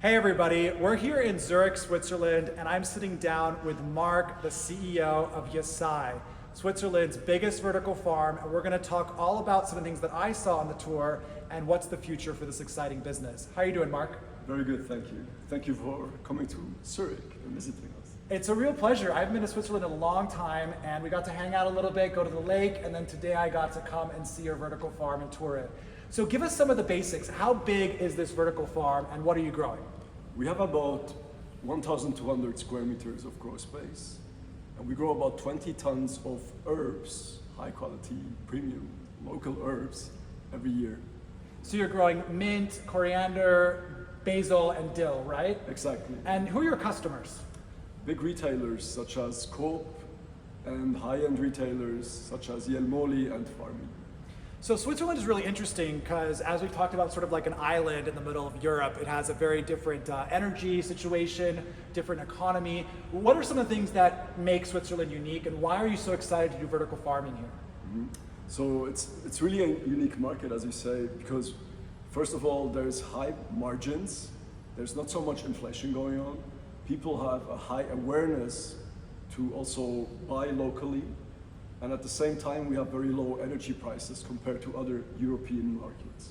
Hey everybody, we're here in Zurich, Switzerland, and I'm sitting down with Mark, the CEO of YASAI, Switzerland's biggest vertical farm, and we're going to talk all about some of the things that I saw on the tour and what's the future for this exciting business. How are you doing, Mark? Very good, thank you. Thank you for coming to Zurich and visiting us. It's a real pleasure. I've been to Switzerland a long time, and we got to hang out a little bit, go to the lake, and then today I got to come and see your vertical farm and tour it. So give us some of the basics. How big is this vertical farm, and what are you growing? We have about 1,200 square meters of grow space, and we grow about 20 tons of herbs, high quality, premium, local herbs, every year. So you're growing mint, coriander, basil, and dill, right? Exactly. And who are your customers? Big retailers such as Coop, and high-end retailers such as Jelmoli and Farmi. So Switzerland is really interesting because, as we've talked about, sort of like an island in the middle of Europe, it has a very different energy situation, different economy. What are some of the things that make Switzerland unique, and why are you so excited to do vertical farming here? So it's really a unique market, as you say, because first of all, there's high margins. There's not so much inflation going on. People have a high awareness to also buy locally. And at the same time, we have very low energy prices compared to other European markets.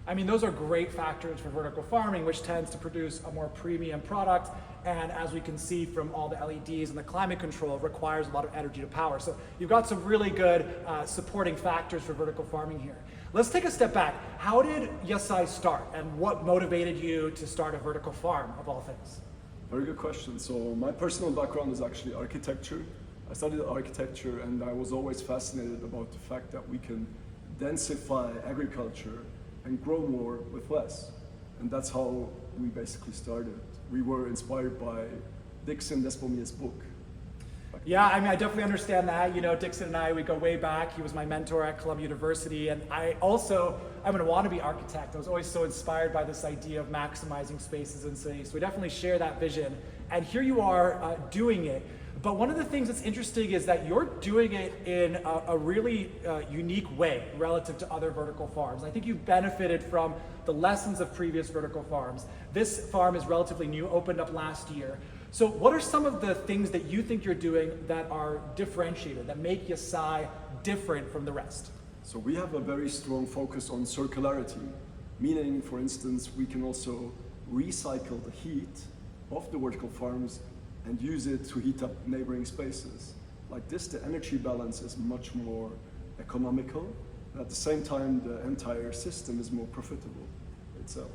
I mean, those are great factors for vertical farming, which tends to produce a more premium product. And as we can see from all the LEDs and the climate control, it requires a lot of energy to power. So you've got some really good supporting factors for vertical farming here. Let's take a step back. How did YASAI start, and what motivated you to start a vertical farm, of all things? Very good question. So my personal background is actually architecture. I studied architecture, and I was always fascinated about the fact that we can densify agriculture and grow more with less. And that's how we basically started. We were inspired by Dixon Despommiers' book. Yeah, I mean, I definitely understand that. You know, Dixon and I, we go way back. He was my mentor at Columbia University. And I'm a wannabe architect. I was always so inspired by this idea of maximizing spaces in cities. So we definitely share that vision. And here you are doing it. But one of the things that's interesting is that you're doing it in a really unique way relative to other vertical farms. I think you've benefited from the lessons of previous vertical farms. This farm is relatively new, opened up last year. So what are some of the things that you think you're doing that are differentiated, that make YASAI different from the rest? So we have a very strong focus on circularity, meaning, for instance, we can also recycle the heat of the vertical farms and use it to heat up neighboring spaces. Like this, the energy balance is much more economical, and at the same time, the entire system is more profitable itself.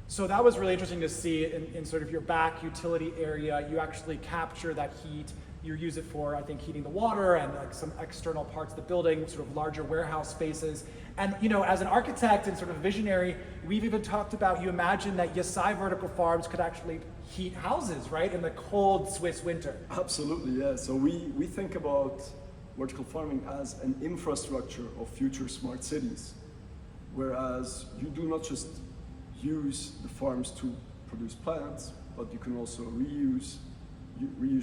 So that was really interesting to see in sort of your back utility area. You actually capture that heat. You use it for, I think, heating the water and like some external parts of the building, sort of larger warehouse spaces. And you know, as an architect and sort of visionary, we've even talked about, you imagine that YASAI vertical farms could actually heat houses, right, in the cold Swiss winter. Absolutely, yeah. So we think about vertical farming as an infrastructure of future smart cities, whereas you do not just use the farms to produce plants, but you can also reuse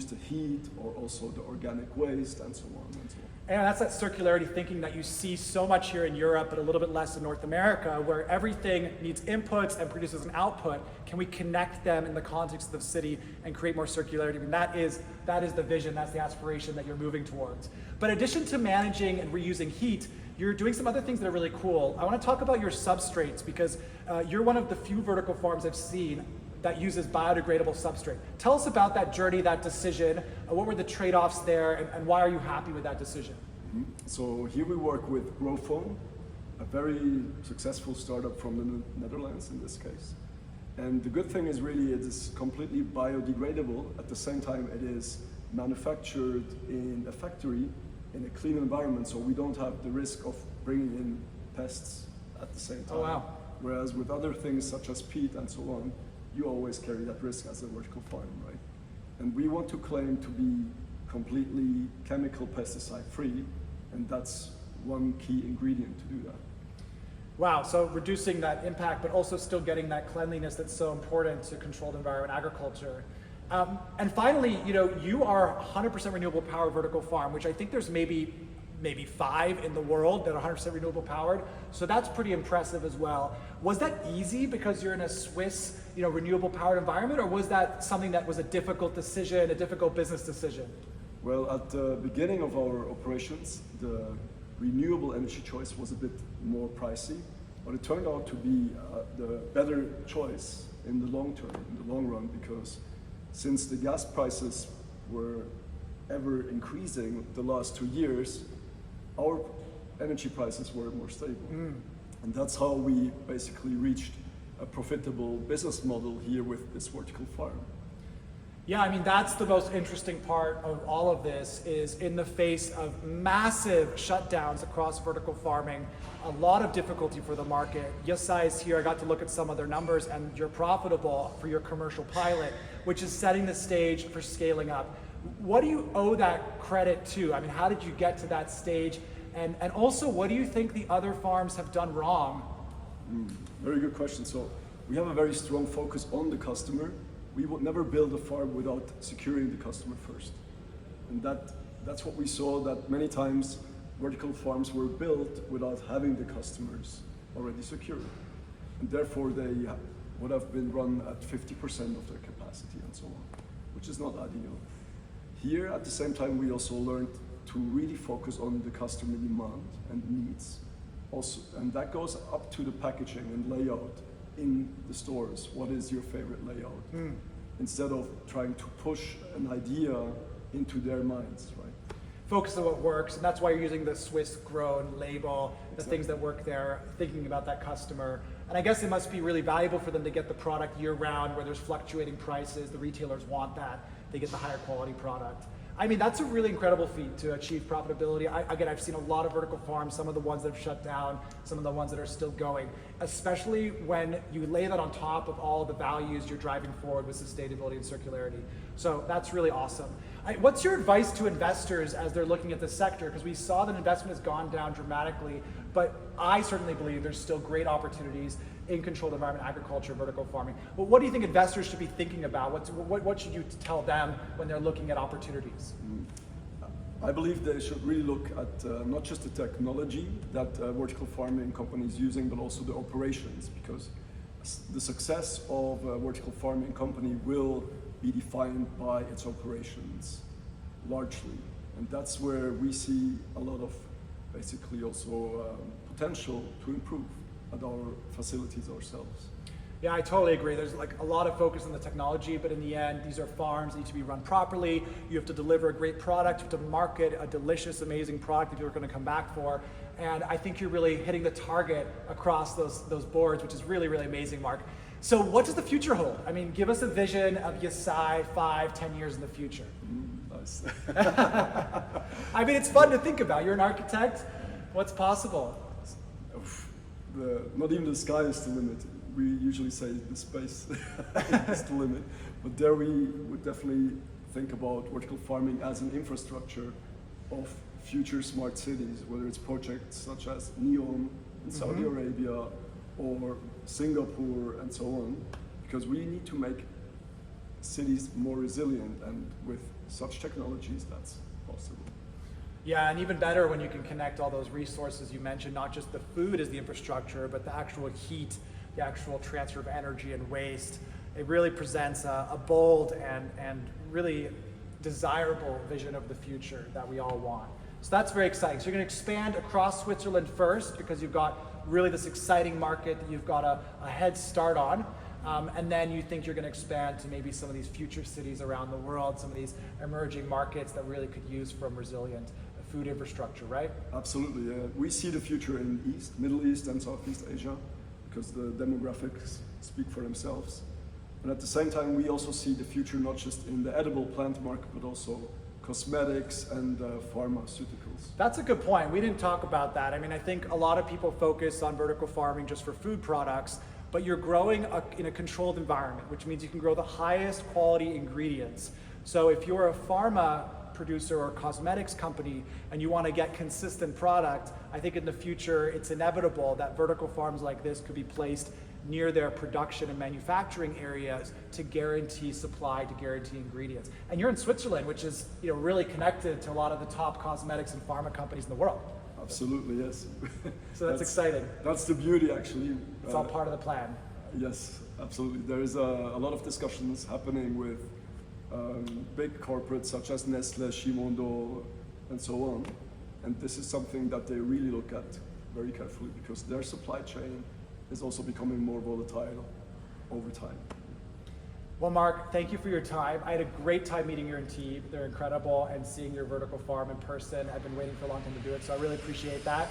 the heat or also the organic waste and so on and so on. And that's that circularity thinking that you see so much here in Europe, but a little bit less in North America, where everything needs inputs and produces an output. Can we connect them in the context of the city and create more circularity? I mean, that is the vision, that's the aspiration that you're moving towards. But in addition to managing and reusing heat, you're doing some other things that are really cool. I want to talk about your substrates because you're one of the few vertical farms I've seen that uses biodegradable substrate. Tell us about that journey, that decision. What were the trade-offs there, and why are you happy with that decision? So here we work with Growphone, a very successful startup from the Netherlands in this case. And the good thing is really it is completely biodegradable. At the same time, it is manufactured in a factory in a clean environment, so we don't have the risk of bringing in pests at the same time. Oh, wow. Whereas with other things such as peat and so on, you always carry that risk as a vertical farm, right? And we want to claim to be completely chemical pesticide free, and that's one key ingredient to do that. Wow, so reducing that impact, but also still getting that cleanliness that's so important to controlled environment agriculture. And finally, you know, you are 100% renewable power vertical farm, which I think there's maybe maybe 5 in the world that are 100% renewable powered. So that's pretty impressive as well. Was that easy because you're in a Swiss, renewable powered environment, or was that something that was a difficult decision, a difficult business decision? Well, at the beginning of our operations, the renewable energy choice was a bit more pricey, but it turned out to be the better choice in the long term, in the long run, because since the gas prices were ever increasing the last 2 years, our energy prices were more stable. And that's how we basically reached a profitable business model here with this vertical farm. Yeah, I mean, that's the most interesting part of all of this is in the face of massive shutdowns across vertical farming, a lot of difficulty for the market. YASAI is here, I got to look at some of their numbers, and you're profitable for your commercial pilot, which is setting the stage for scaling up. What do you owe that credit to? I mean, how did you get to that stage? And also, what do you think the other farms have done wrong? Very good question. So we have a very strong focus on the customer. We would never build a farm without securing the customer first. And that's what we saw, that many times vertical farms were built without having the customers already secured. And therefore they would have been run at 50% of their capacity and so on, which is not ideal. Here, at the same time, we also learned to really focus on the customer demand and needs. Also, and that goes up to the packaging and layout in the stores. What is your favorite layout? Instead of trying to push an idea into their minds, right? Focus on what works, and that's why you're using the Swiss grown label, the Exactly. things that work there, thinking about that customer. And I guess it must be really valuable for them to get the product year round where there's fluctuating prices, the retailers want that, they get the higher quality product. I mean, that's a really incredible feat to achieve profitability. Again, I've seen a lot of vertical farms, some of the ones that have shut down, some of the ones that are still going, especially when you lay that on top of all the values you're driving forward with sustainability and circularity. So that's really awesome. What's your advice to investors as they're looking at this sector? Because we saw that investment has gone down dramatically, but I certainly believe there's still great opportunities in controlled environment agriculture, vertical farming. But what do you think investors should be thinking about? What should you tell them when they're looking at opportunities? I believe they should really look at not just the technology that vertical farming companies using, but also the operations, because the success of a vertical farming company will be defined by its operations largely. And that's where we see a lot of basically also potential to improve at our facilities ourselves. Yeah, I totally agree. There's like a lot of focus on the technology, but in the end, these are farms that need to be run properly. You have to deliver a great product, you have to market a delicious, amazing product that people are going to come back for. And I think you're really hitting the target across those boards, which is really, really amazing, Mark. So what does the future hold? I mean, give us a vision of YASAI 5-10 years in the future. Nice. I mean, it's fun to think about. You're an architect. What's possible? Not even the sky is the limit. We usually say the space is the limit. But there we would definitely think about vertical farming as an infrastructure of future smart cities, whether it's projects such as NEOM in Saudi Arabia or Singapore and so on, because we need to make cities more resilient, and with such technologies that's possible. Yeah, and even better when you can connect all those resources you mentioned, not just the food as the infrastructure, but the actual heat, the actual transfer of energy and waste. It really presents a bold and really desirable vision of the future that we all want. So that's very exciting. So you're going to expand across Switzerland first because you've got really this exciting market that you've got a head start on. And then you think you're going to expand to maybe some of these future cities around the world, some of these emerging markets that really could use from resilient food infrastructure, right? Absolutely. We see the future in East, Middle East and Southeast Asia because the demographics speak for themselves. And at the same time, we also see the future not just in the edible plant market, but also cosmetics and pharmaceuticals. That's a good point. We didn't talk about that. I mean, I think a lot of people focus on vertical farming just for food products, but you're growing in a controlled environment, which means you can grow the highest quality ingredients. So if you're a pharma producer or cosmetics company and you want to get consistent product, I think in the future it's inevitable that vertical farms like this could be placed near their production and manufacturing areas to guarantee supply, to guarantee ingredients. And you're in Switzerland, which is really connected to a lot of the top cosmetics and pharma companies in the world. Absolutely, yes. So that's exciting. That's the beauty, actually. It's all part of the plan. Yes, absolutely. There is a lot of discussions happening with big corporates such as Nestle, Shimondo, and so on. And this is something that they really look at very carefully because their supply chain is also becoming more volatile over time. Well, Mark, thank you for your time. I had a great time meeting your team. They're incredible, and seeing your vertical farm in person. I've been waiting for a long time to do it, so I really appreciate that.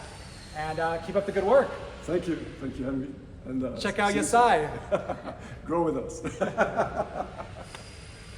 And keep up the good work. Thank you, Henry. And check out YASAI. Grow with us.